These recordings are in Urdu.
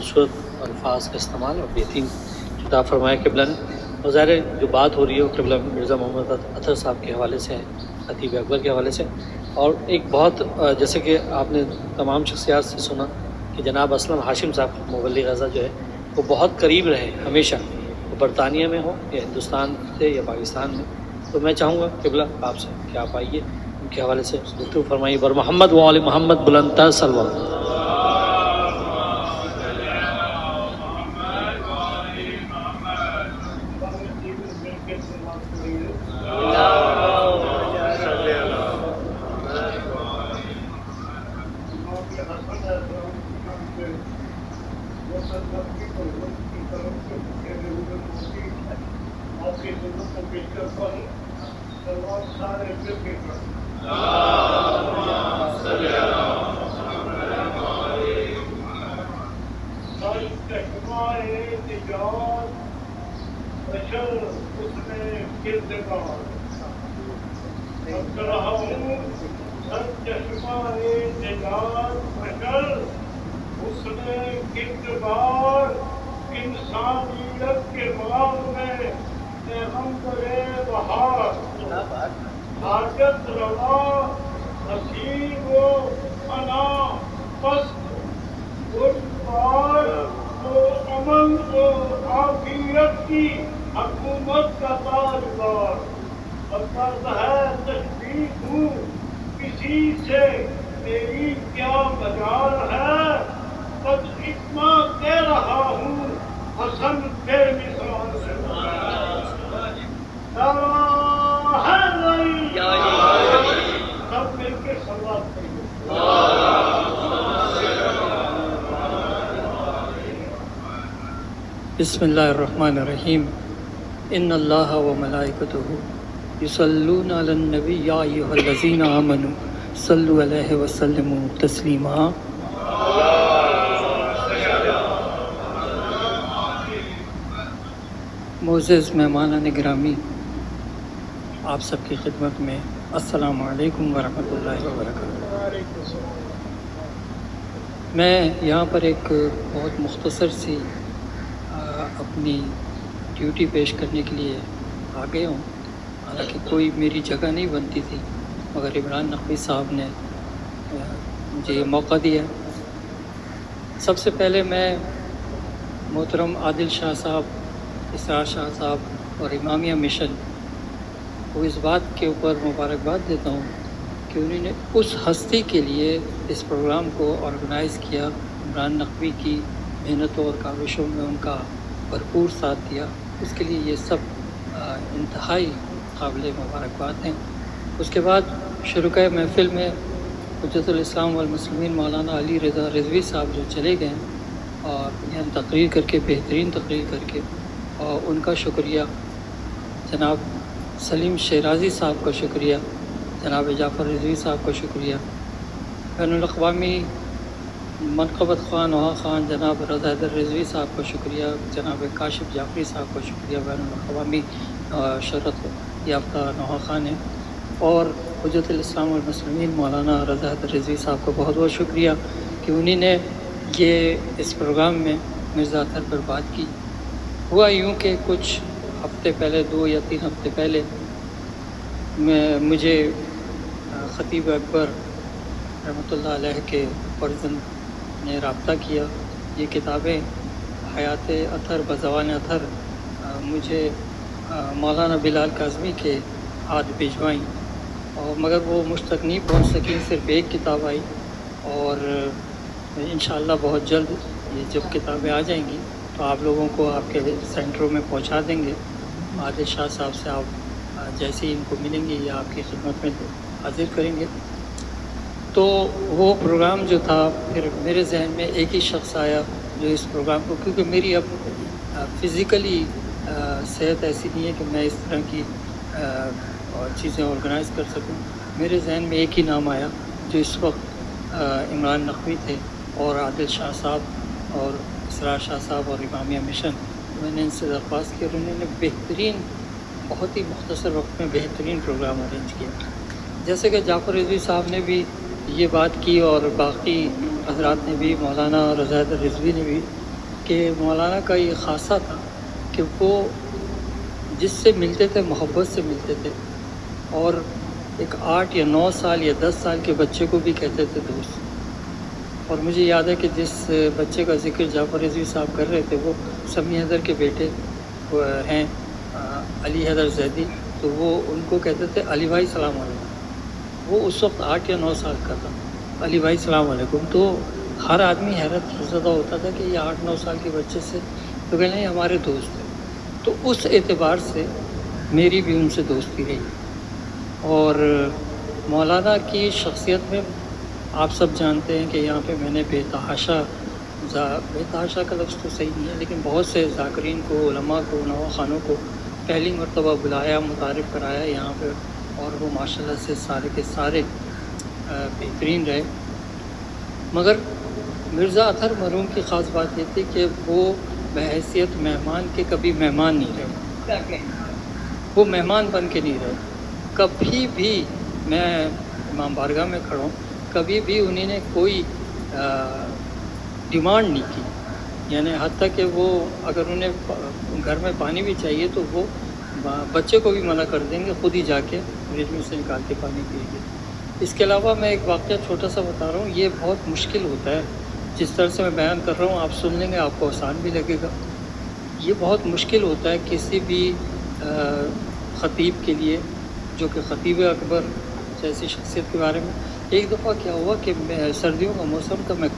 خوبصورت الفاظ کا استعمال اور بہترین خطاب فرمایا قبلہ نے. اور ظاہر ہے جو بات ہو رہی ہے وہ قبلہ مرزا محمد اطہر صاحب کے حوالے سے ہے، خطیب اکبر کے حوالے سے. اور ایک بہت جیسے کہ آپ نے تمام شخصیات سے سنا کہ جناب اسلم ہاشم صاحب مبلغ اعظم جو ہے وہ بہت قریب رہے ہمیشہ، وہ برطانیہ میں ہوں یا ہندوستان سے یا پاکستان میں. تو میں چاہوں گا قبلہ آپ سے کہ آپ آئیے ان کے حوالے سے گفتگو فرمائیے. بر محمد و آل محمد بلندتر صلوات. انسانیت کے باغ میں پیغمبر بہار حاجت روا نصیب و انا پست گلبار و امن و عافیت کی حکومت کا تاجدار. اور فرض ہے تشبیہ ہوں کسی سے میری کیا مجال ہے، قد اتنا کہہ رہا ہوں حسن بے مثال سے. سب مل کے صلوات کریے. بسم اللہ الرحمن الرحیم. ان اللہ و ملائکتہ یصلون علی النبی یا ایھا الذین آمنوا صلوا علیہ وسلموا تسلیما. معزز مہمانان گرامی، آپ سب کی خدمت میں السلام علیکم ورحمۃ اللہ وبرکاتہ. میں یہاں پر ایک بہت مختصر سی اپنی ڈیوٹی پیش کرنے کے لیے آ گیا ہوں. حالانکہ کوئی میری جگہ نہیں بنتی تھی، مگر عمران نقوی صاحب نے مجھے یہ موقع دیا. سب سے پہلے میں محترم عادل شاہ صاحب، اسرار شاہ صاحب اور امامیہ مشن کو اس بات کے اوپر مبارکباد دیتا ہوں کہ انہوں نے اس ہستی کے لیے اس پروگرام کو آرگنائز کیا. عمران نقوی کی محنتوں اور کاوشوں میں ان کا بھرپور ساتھ دیا. اس کے لیے یہ سب انتہائی قابل مبارکباد ہیں. اس کے بعد شرکائے محفل میں حجت الاسلام والمسلمین مولانا علی رضا رضوی صاحب جو چلے گئے اور یہاں تقریر کر کے، بہترین تقریر کر کے، اور ان کا شکریہ. جناب سلیم شیرازی صاحب کا شکریہ، جناب جعفر رضوی صاحب کا شکریہ، بین الاقوامی منقبت خان وہاں خان جناب رضا حیدر رضوی صاحب کا شکریہ، جناب کاشف جعفری صاحب کا شکریہ، بین الاقوامی شہرت یافتہ نوحہ خان ہیں. اور حجت الاسلام والمسلمین مولانا رضا حیدر رضوی صاحب کا بہت بہت شکریہ کہ انہی نے یہ اس پروگرام میں مرزا اطہر پر بات کی. ہوا یوں کہ کچھ ہفتے پہلے، 2 یا 3 ہفتے پہلے، مجھے خطیب اکبر رحمۃ اللہ علیہ کے فرزند نے رابطہ کیا. یہ کتابیں حیات اطہر بزبان اطہر مجھے مولانا بلال کاظمی کے ہاتھ بھجوائیں، اور مگر وہ مجھ تک نہیں پہنچ سکیں. صرف ایک کتاب آئی، اور انشاءاللہ بہت جلد یہ جب کتابیں آ جائیں گی تو آپ لوگوں کو آپ کے سینٹروں میں پہنچا دیں گے. عادل شاہ صاحب سے آپ جیسے ہی ان کو ملیں گے یا آپ کی خدمت میں حاضر کریں گے. تو وہ پروگرام جو تھا، پھر میرے ذہن میں ایک ہی شخص آیا جو اس پروگرام کو، کیونکہ میری اب فزیکلی صحت ایسی نہیں ہے کہ میں اس طرح کی چیزیں آرگنائز کر سکوں. میرے ذہن میں ایک ہی نام آیا جو اس وقت عمران نقوی تھے اور عادل شاہ صاحب اور اسرار شاہ صاحب اور امامیہ مشن. میں نے ان سے درخواست کی اور انہوں نے بہترین، بہت ہی مختصر وقت میں بہترین پروگرام ارینج کیا. جیسے کہ جعفر رضوی صاحب نے بھی یہ بات کی اور باقی حضرات نے بھی، مولانا رضا حیدر رضوی نے بھی، کہ مولانا کا یہ خاصہ تھا کہ وہ جس سے ملتے تھے محبت سے ملتے تھے، اور ایک 8 یا 9 سال یا 10 سال کے بچے کو بھی کہتے تھے دوست. اور مجھے یاد ہے کہ جس بچے کا ذکر جعفر رضوی صاحب کر رہے تھے وہ سمیع حیدر کے بیٹے ہیں، علی حیدر زیدی، تو وہ ان کو کہتے تھے علی بھائی سلام علیکم. وہ اس وقت 8 یا 9 سال کا تھا. علی بھائی سلام علیکم. تو ہر آدمی حیرت زدہ ہوتا تھا کہ یہ 8-9 سال کے بچے سے تو کہنا یہ ہمارے دوست ہیں. تو اس اعتبار سے میری بھی ان سے دوستی رہی. اور مولانا کی شخصیت میں آپ سب جانتے ہیں کہ یہاں پہ میں نے بے تحاشا کا لفظ تو صحیح نہیں ہے، لیکن بہت سے ذاکرین کو، علماء کو، نواخوانوں کو پہلی مرتبہ بلایا، متعارف کرایا یہاں پہ، اور وہ ماشاءاللہ سے سارے کے سارے بہترین رہے. مگر مرزا اطہر مرحوم کی خاص بات یہ تھی کہ وہ بحیثیت مہمان کے کبھی مہمان نہیں رہے. وہ مہمان بن کے نہیں رہے. کبھی بھی میں امام بارگاہ میں کھڑا ہوں، کبھی بھی انہیں نے کوئی ڈیمانڈ نہیں کی. یعنی حتیٰ کہ وہ اگر انہیں گھر میں پانی بھی چاہیے تو وہ بچے کو بھی منع کر دیں گے، خود ہی جا کے فریج میں سے نکال کے پانی پیے گے. اس کے علاوہ میں ایک واقعہ چھوٹا سا بتا رہا ہوں. یہ بہت مشکل ہوتا ہے، جس طرح سے میں بیان کر رہا ہوں آپ سن لیں گے، آپ کو آسان بھی لگے گا. یہ بہت مشکل ہوتا ہے کسی بھی خطیب کے لیے، جو کہ خطیب اکبر جیسی شخصیت کے بارے میں. ایک دفعہ کیا ہوا کہ سردیوں کا موسم تھا، میں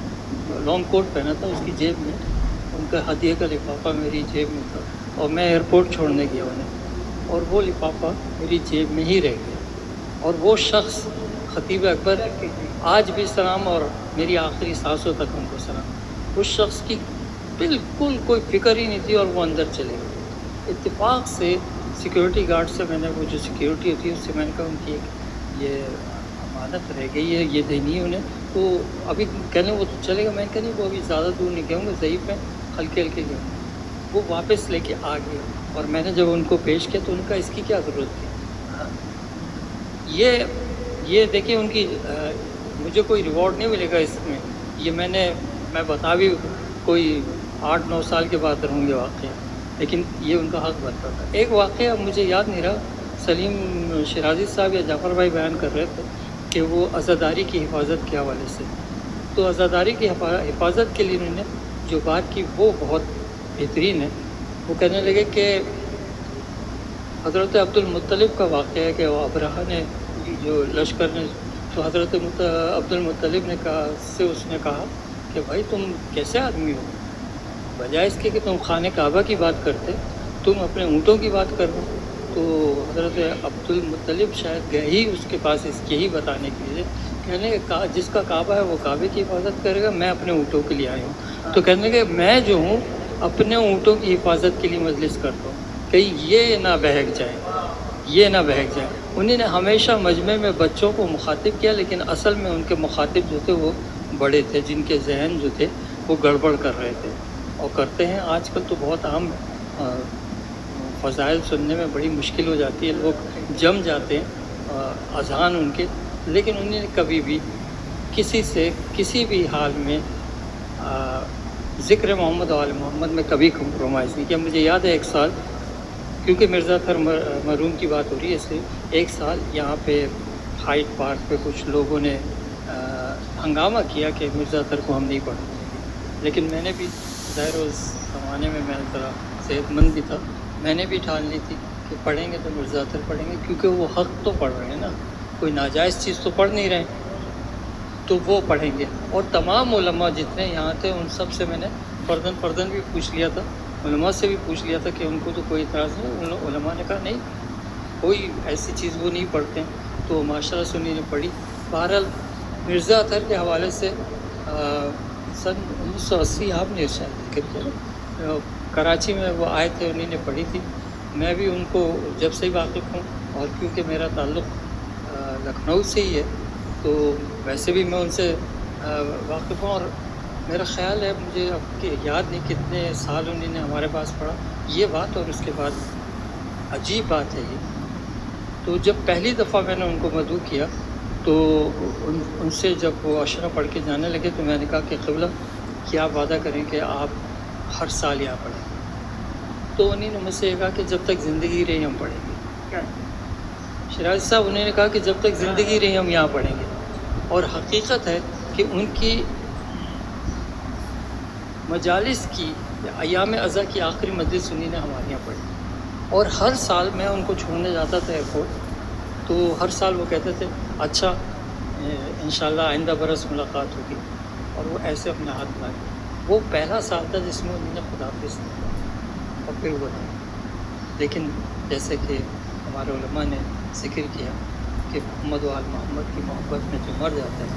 لانگ کوٹ پہنا تھا، اس کی جیب میں ان کا ہدیے کا لفافہ میری جیب میں تھا، اور میں ایئرپورٹ چھوڑنے گیا انہیں، اور وہ لفافہ میری جیب میں ہی رہ گیا. اور وہ شخص خطیب اکبر، آج بھی سلام، اور میری آخری سانسوں تک ان کو سلام. اس شخص کی بالکل کوئی فکر ہی نہیں تھی، اور وہ اندر چلے گئے. اتفاق سے سیکیورٹی گارڈ سے میں نے، وہ جو سیکیورٹی ہوتی ہے اس سے میں نے کہا ان کی یہ امانت رہ گئی ہے، یہ دینی ہے انہیں. تو ابھی کہنے وہ تو چلے گا. میں نے کہا نہیں، وہ ابھی زیادہ دور نہیں گئے ہوں گے، ضعیف ہیں، ہلکے ہلکے گئے. وہ واپس لے کے آ گئے، اور میں نے جب ان کو پیش کیا تو ان کا اس کی کیا ضرورت تھی. یہ دیکھیں ان کی، مجھے کوئی ریوارڈ نہیں ملے گا اس میں. یہ میں بتا بھی کوئی 8-9 سال کے بعد رہوں گے واقعہ، لیکن یہ ان کا حق بنتا تھا. ایک واقعہ مجھے یاد نہیں رہا، سلیم شیرازی صاحب یا جعفر بھائی بیان کر رہے تھے کہ وہ عزاداری کی حفاظت کے حوالے سے. تو عزاداری کی حفاظت کے لیے انہوں نے جو بات کی وہ بہت بہترین ہے. وہ کہنے لگے کہ حضرت عبد المطلب کا واقعہ ہے کہ وہ ابرہہ نے جو لشکر نے، تو حضرت عبد المطلب نے کہا اس نے کہا کہ بھائی تم کیسے آدمی ہو، بجائے اس کے کہ تم خانہ کعبہ کی بات کرتے تم اپنے اونٹوں کی بات کر رہے. تو حضرت عبد المطلب شاید گئے ہی اس کے پاس یہی بتانے کے لیے، کہنے کہ جس کا کعبہ ہے وہ کعبے کی حفاظت کرے گا، میں اپنے اونٹوں کے لیے آیا ہوں. تو کہنے کہ میں جو ہوں اپنے اونٹوں کی حفاظت کے لیے مجلس کرتا ہوں، کہیں یہ نہ بہک جائے. انہوں نے ہمیشہ مجمع میں بچوں کو مخاطب کیا، لیکن اصل میں ان کے مخاطب جو تھے وہ بڑے تھے، جن کے ذہن جو تھے وہ گڑبڑ کر رہے تھے اور کرتے ہیں. آج کل تو بہت عام فضائل سننے میں بڑی مشکل ہو جاتی ہے، لوگ جم جاتے ہیں اذہان ان کے. لیکن انہوں نے کبھی بھی کسی سے کسی بھی حال میں ذکر محمد و آل محمد میں کبھی کمپرومائز نہیں کیا. مجھے یاد ہے ایک سال، کیونکہ مرزا اطہر مرحوم کی بات ہو رہی ہے، اس لیے ایک سال یہاں پہ ہائیڈ پارک پہ کچھ لوگوں نے ہنگامہ کیا کہ مرزا اطہر کو ہم نہیں پڑھیں گے. لیکن میں نے بھی ظاہر اس زمانے میں ذرا صحت مند بھی تھا، میں نے بھی ٹھان لی تھی کہ پڑھیں گے تو مرزا اطہر پڑھیں گے، کیونکہ وہ حق تو پڑھ رہے ہیں نا، کوئی ناجائز چیز تو پڑھ نہیں رہے، تو وہ پڑھیں گے. اور تمام علماء جتنے یہاں تھے ان سب سے میں نے فردن بھی پوچھ لیا تھا، علماء سے بھی پوچھ لیا تھا کہ ان کو تو کوئی اعتراض نہیں. علماء نے کہا نہیں، کوئی ایسی چیز وہ نہیں پڑھتے ہیں. تو ماشاءاللہ سے انہوں نے پڑھی. بہرحال مرزا اطہر کے حوالے سے سن 1980 آپ نے شاید ذکر کیا، کراچی میں وہ آئے تھے، انہوں نے پڑھی تھی. میں بھی ان کو جب سے ہی واقف ہوں، اور کیونکہ میرا تعلق لکھنؤ سے ہی ہے تو ویسے بھی میں ان سے واقف ہوں. اور میرا خیال ہے، مجھے اب یاد نہیں کتنے سال انہوں نے ہمارے پاس پڑھا یہ بات. اور اس کے بعد عجیب بات ہے یہ، تو جب پہلی دفعہ میں نے ان کو مدعو کیا تو ان سے جب وہ اشرا پڑھ کے جانے لگے تو میں نے کہا کہ قبلہ کیا وعدہ کریں کہ آپ ہر سال یہاں پڑھیں گے. تو انہوں نے مجھ سے یہ کہا کہ جب تک زندگی رہی ہم پڑھیں گے. شیراز صاحب انہوں نے کہا کہ جب تک زندگی رہی ہم یہاں پڑھیں گے. اور حقیقت ہے کہ ان کی مجالس کی ایام ازاں کی آخری مجلس انہوں نے ہمارے یہاں پڑھی. اور ہر سال میں ان کو چھوڑنے جاتا تھا ایئرپورٹ تو ہر سال وہ کہتے تھے اچھا انشاءاللہ آئندہ برس ملاقات ہوگی. اور وہ ایسے اپنے ہاتھ ملائے. وہ پہلا سال تھا جس میں انہوں نے خدا حافظ کیا اور پھر وہ نہیں. لیکن جیسے کہ ہمارے علماء نے ذکر کیا کہ محمد و آل محمد کی محبت میں جو مر جاتا ہے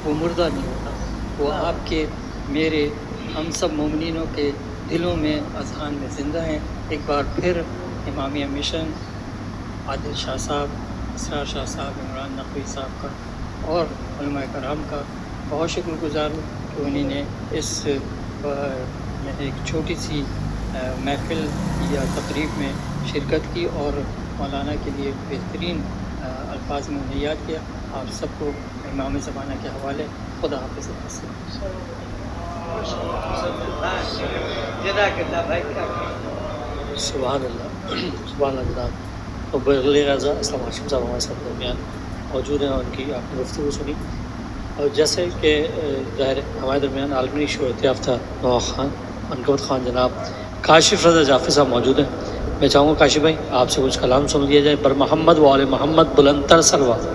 وہ مردہ نہیں ہوتا. وہ آپ کے میرے ہم سب مومنینوں کے دلوں میں اذہان میں زندہ ہیں. ایک بار پھر امامیہ مشن عادل شاہ صاحب، اسرار شاہ صاحب، عمران نقوی صاحب کا اور علماء کرام کا بہت شکر گزار ہوں کہ انہوں نے اس ایک چھوٹی سی محفل یا تقریب میں شرکت کی اور مولانا کے لیے بہترین الفاظ میں انہیں یاد کیا. آپ سب کو امام زمانہ کے حوالے خدا حافظ. سبحان اللہ سبحان اللہ جناب. تو بغیر اعضاء اسلام ہاشم صاحب ہمارے ساتھ درمیان موجود ہیں اور ان کی آپ نے گفتگو سنی. اور جیسے کہ ظاہر ہمارے درمیان عالمی شہرت یافتہ نواں خان منقبت خان جناب کاشف رضا جعفری صاحب موجود ہیں. میں چاہوں گا کاشف بھائی آپ سے کچھ کلام سن لیا جائے. بر محمد و آل محمد بلند تر سلوات.